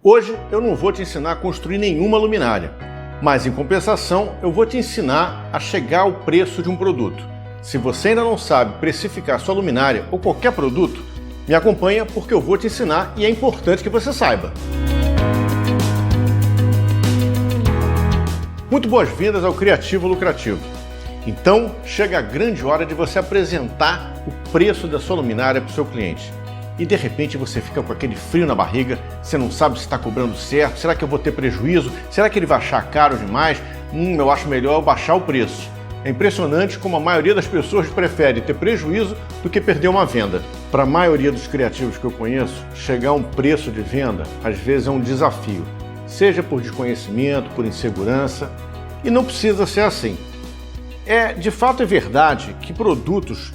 Hoje eu não vou te ensinar a construir nenhuma luminária, mas em compensação eu vou te ensinar a chegar ao preço de um produto. Se você ainda não sabe precificar sua luminária ou qualquer produto, me acompanha porque eu vou te ensinar e é importante que você saiba. Muito boas-vindas ao Criativo Lucrativo. Então chega a grande hora de você apresentar o preço da sua luminária para o seu cliente. E de repente você fica com aquele frio na barriga, você não sabe se está cobrando certo, será que eu vou ter prejuízo? Será que ele vai achar caro demais? Eu acho melhor eu baixar o preço. É impressionante como a maioria das pessoas prefere ter prejuízo do que perder uma venda. Para a maioria dos criativos que eu conheço, chegar a um preço de venda às vezes é um desafio, seja por desconhecimento, por insegurança, e não precisa ser assim. De fato é verdade que produtos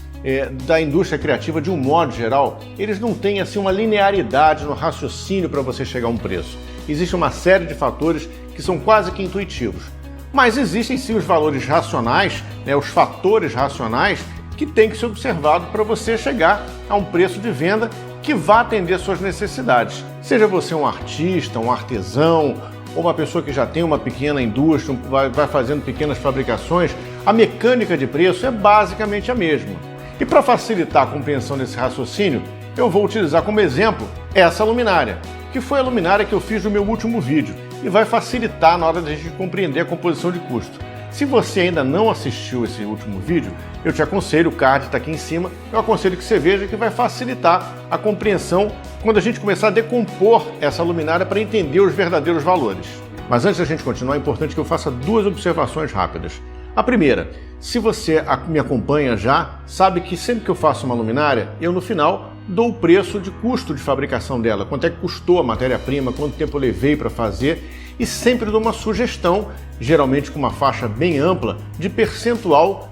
da indústria criativa, de um modo geral, eles não têm assim uma linearidade no raciocínio para você chegar a um preço. Existe uma série de fatores que são quase que intuitivos. Mas existem sim os valores racionais, os fatores racionais que têm que ser observados para você chegar a um preço de venda que vá atender suas necessidades. Seja você um artista, um artesão, ou uma pessoa que já tem uma pequena indústria, vai fazendo pequenas fabricações, a mecânica de preço é basicamente a mesma. E para facilitar a compreensão desse raciocínio, eu vou utilizar como exemplo essa luminária, que foi a luminária que eu fiz no meu último vídeo e vai facilitar na hora da gente compreender a composição de custo. Se você ainda não assistiu esse último vídeo, eu te aconselho, o card está aqui em cima, eu aconselho que você veja que vai facilitar a compreensão quando a gente começar a decompor essa luminária para entender os verdadeiros valores. Mas antes da gente continuar, é importante que eu faça duas observações rápidas. A primeira, se você me acompanha já, sabe que sempre que eu faço uma luminária, eu no final dou o preço de custo de fabricação dela, quanto é que custou a matéria-prima, quanto tempo eu levei para fazer, e sempre dou uma sugestão, geralmente com uma faixa bem ampla, de percentual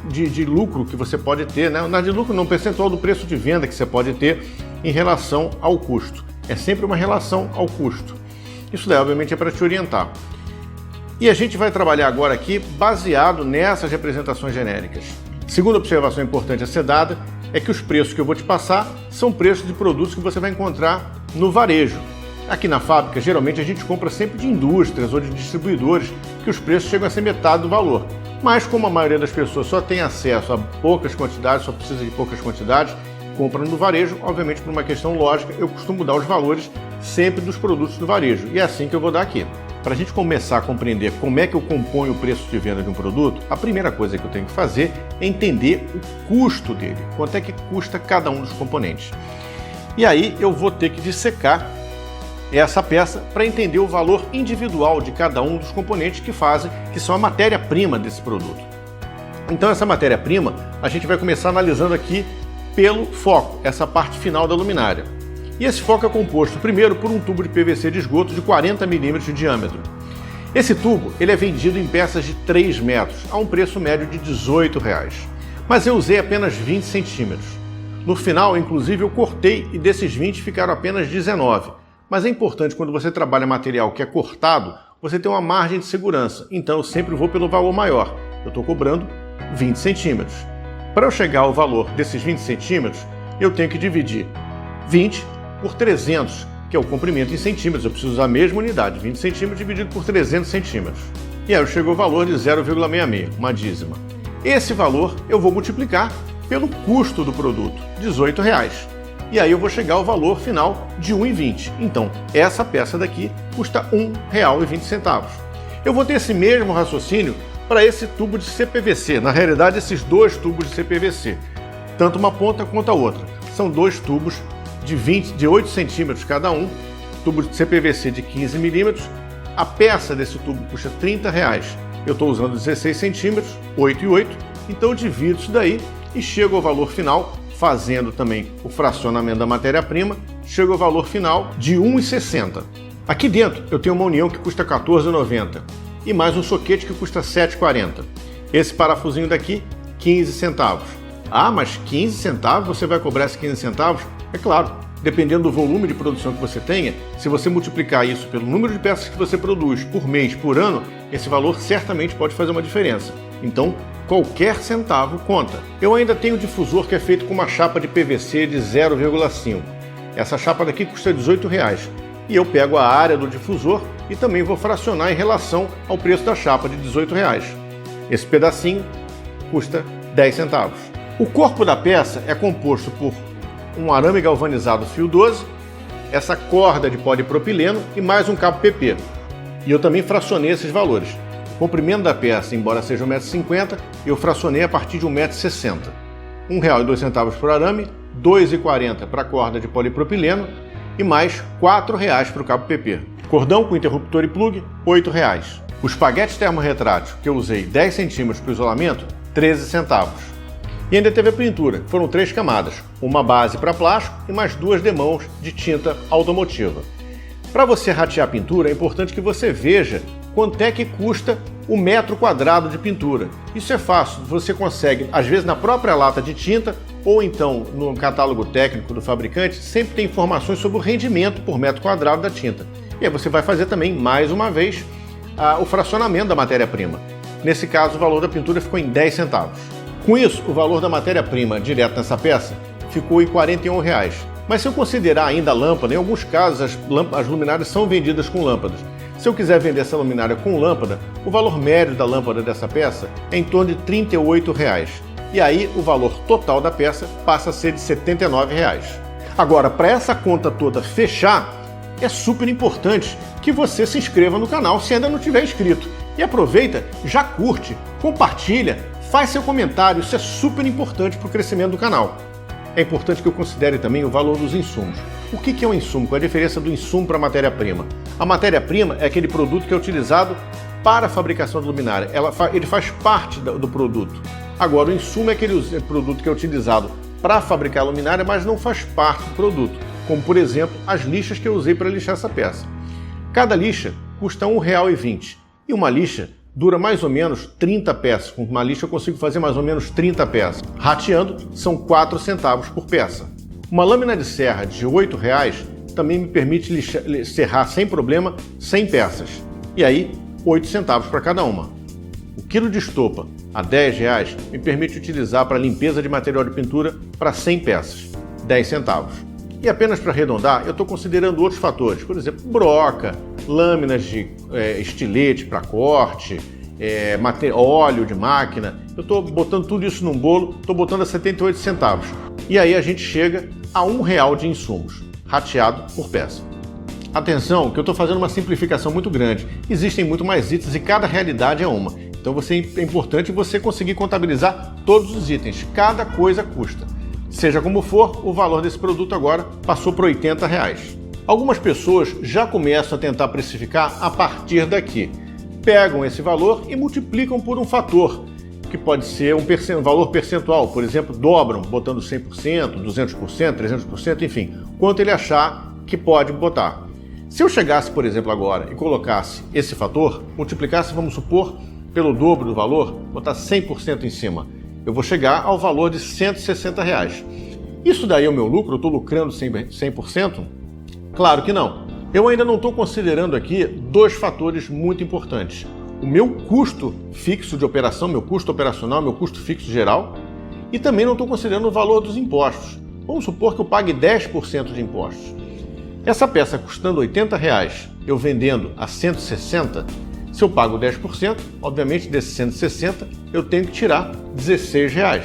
de lucro que você pode ter, não de lucro não, percentual do preço de venda que você pode ter em relação ao custo. É sempre uma relação ao custo. Isso daí, obviamente, é para te orientar. E a gente vai trabalhar agora aqui baseado nessas representações genéricas. Segunda observação importante a ser dada é que os preços que eu vou te passar são preços de produtos que você vai encontrar no varejo. Aqui na fábrica, geralmente a gente compra sempre de indústrias ou de distribuidores, que os preços chegam a ser metade do valor. Mas como a maioria das pessoas só tem acesso a poucas quantidades, só precisa de poucas quantidades, compram no varejo, obviamente por uma questão lógica, eu costumo dar os valores sempre dos produtos do varejo. E é assim que eu vou dar aqui. Para a gente começar a compreender como é que eu componho o preço de venda de um produto, a primeira coisa que eu tenho que fazer é entender o custo dele, quanto é que custa cada um dos componentes. E aí eu vou ter que dissecar essa peça para entender o valor individual de cada um dos componentes que são a matéria-prima desse produto. Então essa matéria-prima a gente vai começar analisando aqui pelo foco, essa parte final da luminária. E esse foco é composto primeiro por um tubo de PVC de esgoto de 40 mm de diâmetro. Esse tubo ele é vendido em peças de 3 metros, a um preço médio de R$18. Mas eu usei apenas 20 centímetros. No final, inclusive, eu cortei e desses 20 ficaram apenas 19. Mas é importante quando você trabalha material que é cortado, você ter uma margem de segurança. Então eu sempre vou pelo valor maior. Eu estou cobrando 20 centímetros. Para eu chegar ao valor desses 20 centímetros, eu tenho que dividir 20 por 300, que é o comprimento em centímetros. Eu preciso usar a mesma unidade, 20 centímetros dividido por 300 centímetros. E aí eu chego ao valor de 0,66, uma dízima. Esse valor eu vou multiplicar pelo custo do produto, R$18. E aí eu vou chegar ao valor final de R$1,20. Então, essa peça daqui custa R$1,20. Eu vou ter esse mesmo raciocínio para esse tubo de CPVC. Na realidade, esses dois tubos de CPVC, tanto uma ponta quanto a outra. São dois tubos de 8 centímetros cada um, tubo de CPVC de 15 milímetros. A peça desse tubo custa R$30. Eu estou usando 16 centímetros, 8 e 8, então eu divido isso daí e chego ao valor final, fazendo também o fracionamento da matéria-prima, chego ao valor final de R$1,60. Aqui dentro eu tenho uma união que custa R$14,90 e mais um soquete que custa R$7,40. Esse parafusinho daqui, 15 centavos. Ah, mas 15 centavos? Você vai cobrar esses 15 centavos? É claro, dependendo do volume de produção que você tenha, se você multiplicar isso pelo número de peças que você produz por mês, por ano, esse valor certamente pode fazer uma diferença. Então, qualquer centavo conta. Eu ainda tenho um difusor que é feito com uma chapa de PVC de 0,5. Essa chapa daqui custa R$18. e eu pego a área do difusor e também vou fracionar em relação ao preço da chapa de R$18. Esse pedacinho custa 10 centavos. O corpo da peça é composto por um arame galvanizado fio 12, essa corda de polipropileno e mais um cabo PP. E eu também fracionei esses valores. O comprimento da peça, embora seja 1,50 m, eu fracionei a partir de 1,60 m. R$1,02 por arame, R$2,40 para a corda de polipropileno e mais R$4 para o cabo PP. Cordão com interruptor e plug, R$8. O espaguete termorretrátil, que eu usei 10 cm para o isolamento, 13 centavos. E ainda teve a pintura, foram 3 camadas, uma base para plástico e mais 2 demãos de tinta automotiva. Para você ratear a pintura, é importante que você veja quanto é que custa o metro quadrado de pintura. Isso é fácil, você consegue, às vezes na própria lata de tinta, ou então no catálogo técnico do fabricante, sempre tem informações sobre o rendimento por metro quadrado da tinta. E aí você vai fazer também, mais uma vez, o fracionamento da matéria-prima. Nesse caso, o valor da pintura ficou em 10 centavos. Com isso, o valor da matéria-prima direto nessa peça ficou em R$41. Mas se eu considerar ainda a lâmpada, em alguns casos as luminárias são vendidas com lâmpadas. Se eu quiser vender essa luminária com lâmpada, o valor médio da lâmpada dessa peça é em torno de R$38. E aí o valor total da peça passa a ser de R$79. Agora, para essa conta toda fechar, é super importante que você se inscreva no canal se ainda não tiver inscrito. E aproveita, já curte, compartilha, faz seu comentário, isso é super importante para o crescimento do canal. É importante que eu considere também o valor dos insumos. O que é um insumo? Qual é a diferença do insumo para a matéria-prima? A matéria-prima é aquele produto que é utilizado para a fabricação da luminária. Ele faz parte do produto. Agora, o insumo é aquele produto que é utilizado para fabricar a luminária, mas não faz parte do produto. Como, por exemplo, as lixas que eu usei para lixar essa peça. Cada lixa custa R$1,20. E uma lixa dura mais ou menos 30 peças. Com uma lixa eu consigo fazer mais ou menos 30 peças. Rateando, são 4 centavos por peça. Uma lâmina de serra de R$8 também me permite serrar sem problema 100 peças. E aí, 8 centavos para cada uma. O quilo de estopa a R$10 me permite utilizar para limpeza de material de pintura para 100 peças, 10 centavos. E apenas para arredondar, eu estou considerando outros fatores, por exemplo, broca, lâminas de estilete para corte, óleo de máquina. Eu estou botando tudo isso num bolo, estou botando a 78 centavos. E aí a gente chega a R$1 de insumos, rateado por peça. Atenção, que eu estou fazendo uma simplificação muito grande. Existem muito mais itens e cada realidade é uma. Então é importante você conseguir contabilizar todos os itens. Cada coisa custa. Seja como for, o valor desse produto agora passou para R$80. Algumas pessoas já começam a tentar precificar a partir daqui. Pegam esse valor e multiplicam por um fator, que pode ser um valor percentual. Por exemplo, dobram, botando 100%, 200%, 300%, enfim, quanto ele achar que pode botar. Se eu chegasse, por exemplo, agora e colocasse esse fator, multiplicasse, vamos supor, pelo dobro do valor, botar 100% em cima, eu vou chegar ao valor de R$160. Isso daí é o meu lucro? Eu estou lucrando 100%? Claro que não. Eu ainda não estou considerando aqui dois fatores muito importantes. O meu custo fixo de operação, meu custo operacional, meu custo fixo geral, e também não estou considerando o valor dos impostos. Vamos supor que eu pague 10% de impostos. Essa peça custando R$80, eu vendendo a 160, se eu pago 10%, obviamente desses 160 eu tenho que tirar R$16.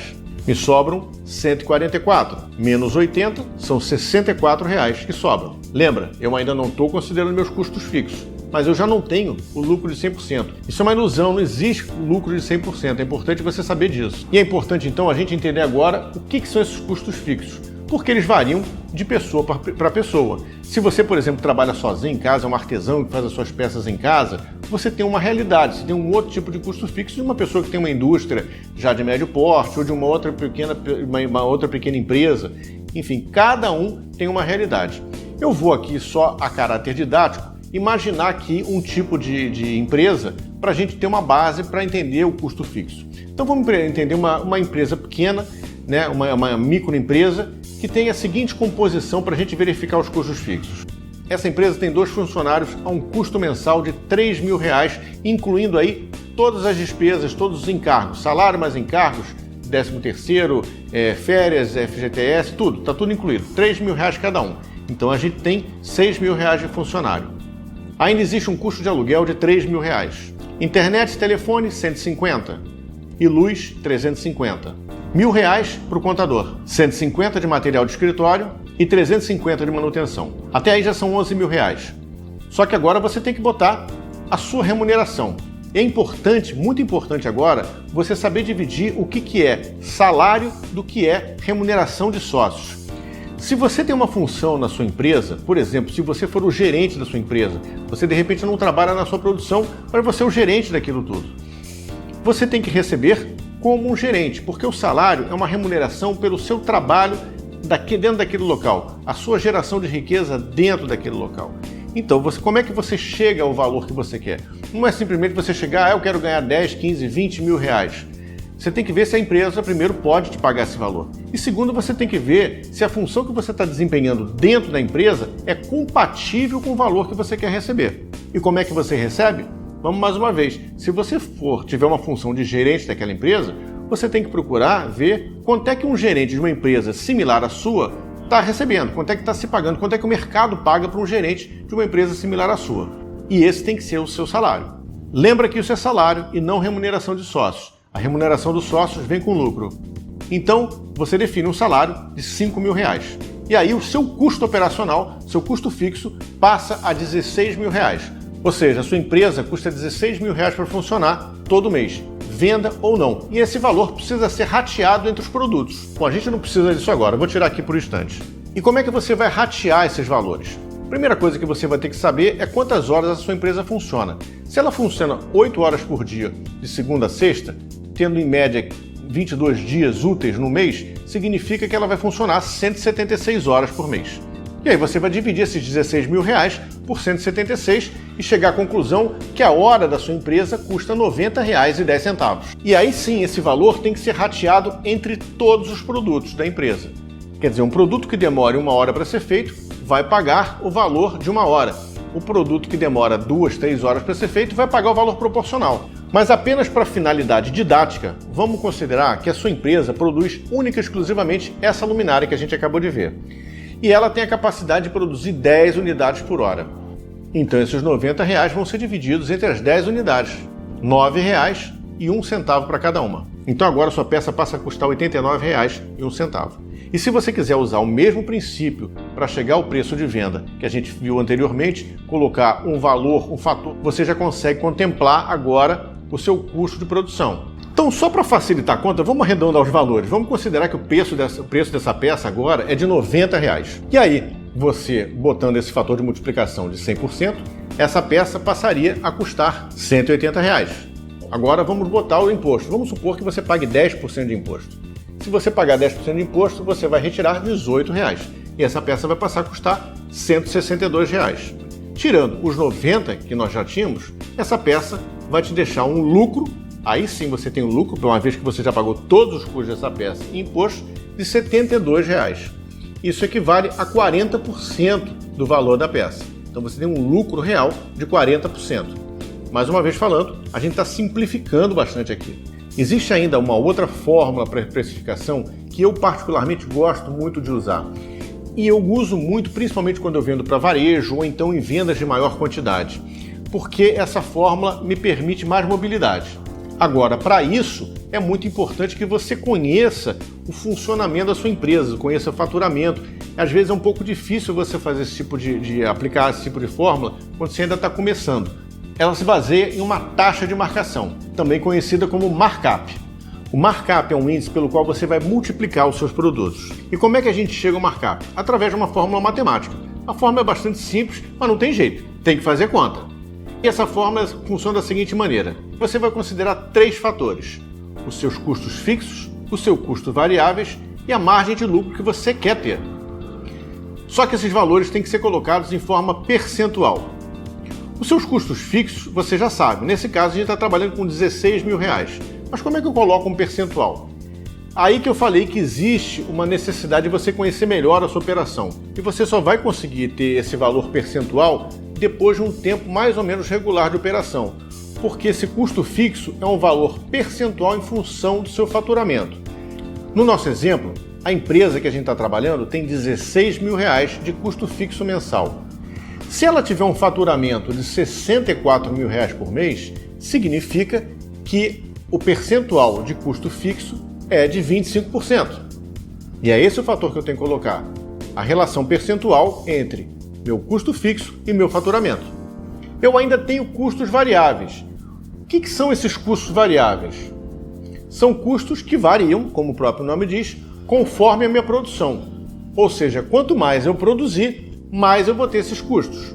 Me sobram 144, menos 80 são R$64 que sobram. Lembra, eu ainda não estou considerando meus custos fixos, mas eu já não tenho o lucro de 100%. Isso é uma ilusão, não existe lucro de 100%, é importante você saber disso. E é importante então a gente entender agora o que são esses custos fixos, porque eles variam de pessoa para pessoa. Se você, por exemplo, trabalha sozinho em casa, é um artesão que faz as suas peças em casa, você tem uma realidade, você tem um outro tipo de custo fixo de uma pessoa que tem uma indústria já de médio porte ou de uma outra pequena empresa. Enfim, cada um tem uma realidade. Eu vou aqui só a caráter didático imaginar aqui um tipo de empresa para a gente ter uma base para entender o custo fixo. Então vamos entender uma empresa pequena, né, uma microempresa que tem a seguinte composição para a gente verificar os custos fixos. Essa empresa tem 2 funcionários a um custo mensal de R$3.000, incluindo aí todas as despesas, todos os encargos, salário mais encargos, 13º, férias, FGTS, tudo, está tudo incluído, R$3.000 cada um. Então a gente tem R$6.000 de funcionário. Ainda existe um custo de aluguel de R$3.000. Internet e telefone, 150. E luz, 350. R$1.000 para o contador, 150 de material de escritório e 350 de manutenção. Até aí já são R$11.000. Só que agora você tem que botar a sua remuneração. É importante, muito importante agora, você saber dividir o que é salário do que é remuneração de sócios. Se você tem uma função na sua empresa, por exemplo, se você for o gerente da sua empresa, você de repente não trabalha na sua produção, mas você é o gerente daquilo tudo. Você tem que receber como um gerente, porque o salário é uma remuneração pelo seu trabalho dentro daquele local, a sua geração de riqueza dentro daquele local. Então, como é que você chega ao valor que você quer? Não é simplesmente você chegar, eu quero ganhar 10, 15, 20 mil reais. Você tem que ver se a empresa, primeiro, pode te pagar esse valor. E segundo, você tem que ver se a função que você está desempenhando dentro da empresa é compatível com o valor que você quer receber. E como é que você recebe? Vamos mais uma vez. Se você tiver uma função de gerente daquela empresa, você tem que procurar ver quanto é que um gerente de uma empresa similar à sua está recebendo, quanto é que está se pagando, quanto é que o mercado paga para um gerente de uma empresa similar à sua. E esse tem que ser o seu salário. Lembra que isso é salário e não remuneração de sócios. A remuneração dos sócios vem com lucro. Então, você define um salário de R$5.000. E aí o seu custo operacional, seu custo fixo, passa a R$16.000. Ou seja, a sua empresa custa R$16.000 para funcionar todo mês, venda ou não. E esse valor precisa ser rateado entre os produtos. Bom, a gente não precisa disso agora, eu vou tirar aqui por instante. E como é que você vai ratear esses valores? Primeira coisa que você vai ter que saber é quantas horas a sua empresa funciona. Se ela funciona 8 horas por dia, de segunda a sexta, tendo em média 22 dias úteis no mês, significa que ela vai funcionar 176 horas por mês. E aí você vai dividir esses R$16.000 por 176 e chegar à conclusão que a hora da sua empresa custa R$ 90,10. E aí sim, esse valor tem que ser rateado entre todos os produtos da empresa. Quer dizer, um produto que demore 1 hora para ser feito vai pagar o valor de 1 hora. O produto que demora 2, 3 horas para ser feito vai pagar o valor proporcional. Mas apenas para finalidade didática, vamos considerar que a sua empresa produz única e exclusivamente essa luminária que a gente acabou de ver. E ela tem a capacidade de produzir 10 unidades por hora. Então esses R$90 vão ser divididos entre as 10 unidades, R$9,01 para cada uma. Então agora sua peça passa a custar R$89,01. E se você quiser usar o mesmo princípio para chegar ao preço de venda que a gente viu anteriormente, colocar um valor, um fator, você já consegue contemplar agora o seu custo de produção. Então, só para facilitar a conta, vamos arredondar os valores. Vamos considerar que o preço dessa peça agora é de R$90. E aí, você botando esse fator de multiplicação de 100%, essa peça passaria a custar R$180. Agora vamos botar o imposto. Vamos supor que você pague 10% de imposto. Se você pagar 10% de imposto, você vai retirar R$18. E essa peça vai passar a custar R$162. Tirando os 90 que nós já tínhamos, essa peça vai te deixar um lucro. Aí sim você tem um lucro, uma vez que você já pagou todos os custos dessa peça e imposto, de R$72. Isso equivale a 40% do valor da peça. Então você tem um lucro real de 40%. Mais uma vez falando, a gente está simplificando bastante aqui. Existe ainda uma outra fórmula para precificação que eu particularmente gosto muito de usar. E eu uso muito, principalmente quando eu vendo para varejo ou então em vendas de maior quantidade, porque essa fórmula me permite mais mobilidade. Agora, para isso, é muito importante que você conheça o funcionamento da sua empresa, conheça o faturamento. Às vezes é um pouco difícil você fazer esse tipo de aplicar esse tipo de fórmula quando você ainda está começando. Ela se baseia em uma taxa de marcação, também conhecida como markup. O markup é um índice pelo qual você vai multiplicar os seus produtos. E como é que a gente chega ao markup? Através de uma fórmula matemática. A fórmula é bastante simples, mas não tem jeito, tem que fazer conta. E essa fórmula funciona da seguinte maneira. Você vai considerar 3 fatores: os seus custos fixos, os seus custos variáveis e a margem de lucro que você quer ter. Só que esses valores têm que ser colocados em forma percentual. Os seus custos fixos, você já sabe, nesse caso a gente está trabalhando com R$16.000. Mas como é que eu coloco um percentual? Aí que eu falei que existe uma necessidade de você conhecer melhor a sua operação. E você só vai conseguir ter esse valor percentual depois de um tempo mais ou menos regular de operação. Porque esse custo fixo é um valor percentual em função do seu faturamento. No nosso exemplo, A empresa que a gente está trabalhando tem R$16 mil de custo fixo mensal. Se ela tiver um faturamento de R$64 mil por mês, significa que o percentual de custo fixo é de 25%. E é esse o fator que eu tenho que colocar. A relação percentual entre meu custo fixo e meu faturamento. Eu ainda tenho custos variáveis. O que são esses custos variáveis? São custos que variam, como o próprio nome diz, conforme a minha produção. Ou seja, quanto mais eu produzir, mais eu vou ter esses custos.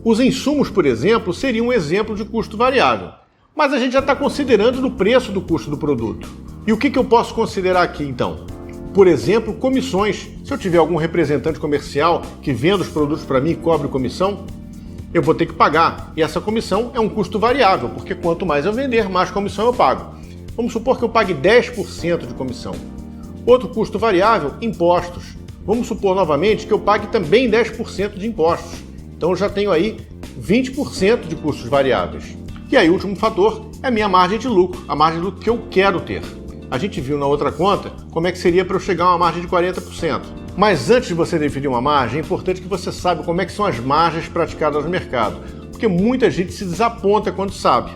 Os insumos, por exemplo, seriam um exemplo de custo variável. Mas a gente já está considerando no preço do custo do produto. E o que eu posso considerar aqui, então? Por exemplo, comissões. Se eu tiver algum representante comercial que venda os produtos para mim e cobre comissão, eu vou ter que pagar. E essa comissão é um custo variável, porque quanto mais eu vender, mais comissão eu pago. Vamos supor que eu pague 10% de comissão. Outro custo variável, impostos. Vamos supor novamente que eu pague também 10% de impostos. Então eu já tenho aí 20% de custos variáveis. E aí o último fator é a minha margem de lucro, a margem de lucro que eu quero ter. A gente viu na outra conta como é que seria para eu chegar a uma margem de 40%. Mas antes de você definir uma margem, é importante que você saiba como é que são as margens praticadas no mercado, porque muita gente se desaponta quando sabe.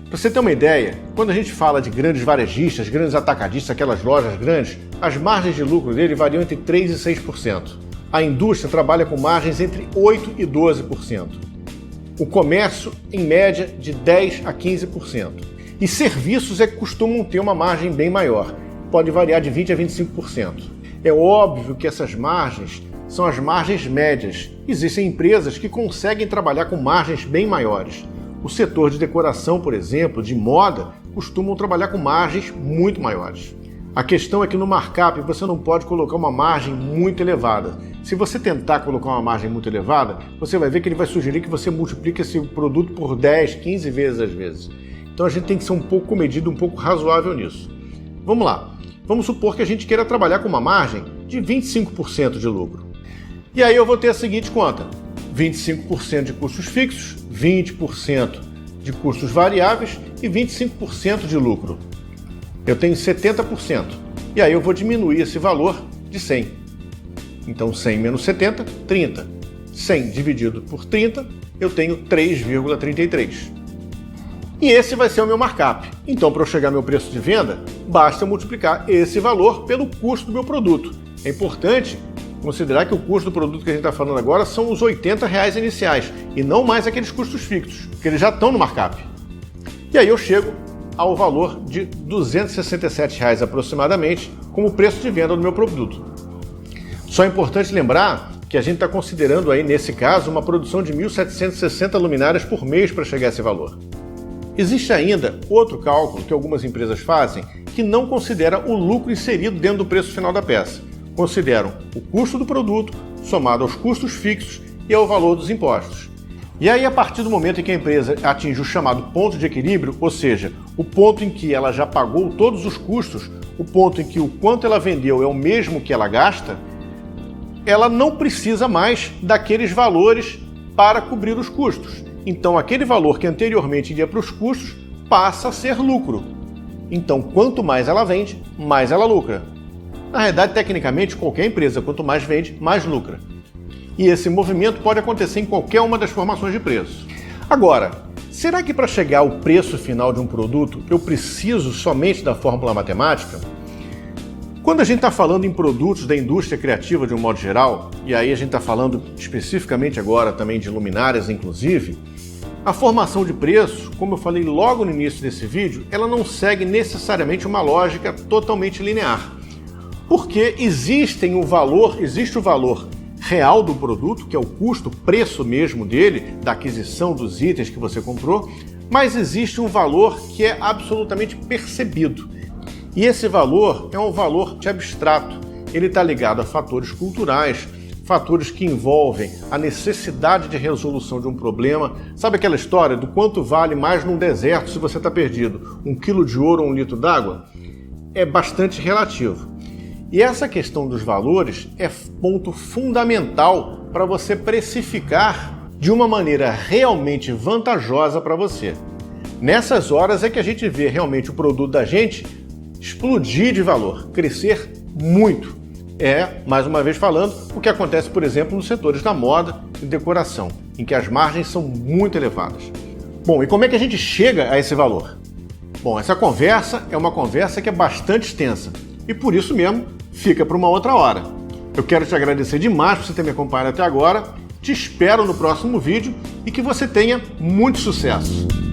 Para você ter uma ideia, quando a gente fala de grandes varejistas, grandes atacadistas, aquelas lojas grandes, as margens de lucro dele variam entre 3% e 6%. A indústria trabalha com margens entre 8% e 12%. O comércio, em média, de 10% a 15%. E serviços é que costumam ter uma margem bem maior, pode variar de 20% a 25%. É óbvio que essas margens são as margens médias. Existem empresas que conseguem trabalhar com margens bem maiores. O setor de decoração, por exemplo, de moda, costumam trabalhar com margens muito maiores. A questão é que no markup você não pode colocar uma margem muito elevada. Se você tentar colocar uma margem muito elevada, você vai ver que ele vai sugerir que você multiplique esse produto por 10, 15 vezes às vezes. Então a gente tem que ser um pouco comedido, um pouco razoável nisso. Vamos lá. Vamos supor que a gente queira trabalhar com uma margem de 25% de lucro. E aí eu vou ter a seguinte conta. 25% de custos fixos, 20% de custos variáveis e 25% de lucro. Eu tenho 70%. E aí eu vou diminuir esse valor de 100. Então 100 menos 70, 30. 100 dividido por 30, eu tenho 3,33. E esse vai ser o meu markup. Então, para eu chegar ao meu preço de venda, basta eu multiplicar esse valor pelo custo do meu produto. É importante considerar que o custo do produto que a gente está falando agora são os R$80 iniciais e não mais aqueles custos fixos, porque eles já estão no markup. E aí eu chego ao valor de R$267 aproximadamente como preço de venda do meu produto. Só é importante lembrar que a gente está considerando aí, nesse caso, uma produção de 1.760 luminárias por mês para chegar a esse valor. Existe ainda outro cálculo que algumas empresas fazem que não considera o lucro inserido dentro do preço final da peça. Consideram o custo do produto somado aos custos fixos e ao valor dos impostos. E aí, a partir do momento em que a empresa atinge o chamado ponto de equilíbrio, ou seja, o ponto em que ela já pagou todos os custos, o ponto em que o quanto ela vendeu é o mesmo que ela gasta, ela não precisa mais daqueles valores para cobrir os custos. Então, aquele valor que anteriormente iria para os custos passa a ser lucro. Então, quanto mais ela vende, mais ela lucra. Na realidade, tecnicamente, qualquer empresa, quanto mais vende, mais lucra. E esse movimento pode acontecer em qualquer uma das formações de preço. Agora, será que para chegar ao preço final de um produto, eu preciso somente da fórmula matemática? Quando a gente está falando em produtos da indústria criativa de um modo geral, e aí a gente está falando especificamente agora também de luminárias, inclusive, a formação de preço, como eu falei logo no início desse vídeo, ela não segue necessariamente uma lógica totalmente linear. Porque existe o valor real do produto, que é o custo, o preço mesmo dele, da aquisição dos itens que você comprou, mas existe um valor que é absolutamente percebido. E esse valor é um valor abstrato. Ele está ligado a fatores culturais, fatores que envolvem a necessidade de resolução de um problema. Sabe aquela história do quanto vale mais num deserto se você está perdido? 1 quilo de ouro ou 1 litro d'água? É bastante relativo. E essa questão dos valores é ponto fundamental para você precificar de uma maneira realmente vantajosa para você. Nessas horas é que a gente vê realmente o produto da gente explodir de valor, crescer muito. Mais uma vez falando, o que acontece, por exemplo, nos setores da moda e decoração, em que as margens são muito elevadas. Bom, e como é que a gente chega a esse valor? Bom, essa conversa é uma conversa que é bastante extensa e por isso mesmo fica para uma outra hora. Eu quero te agradecer demais por você ter me acompanhado até agora, te espero no próximo vídeo e que você tenha muito sucesso!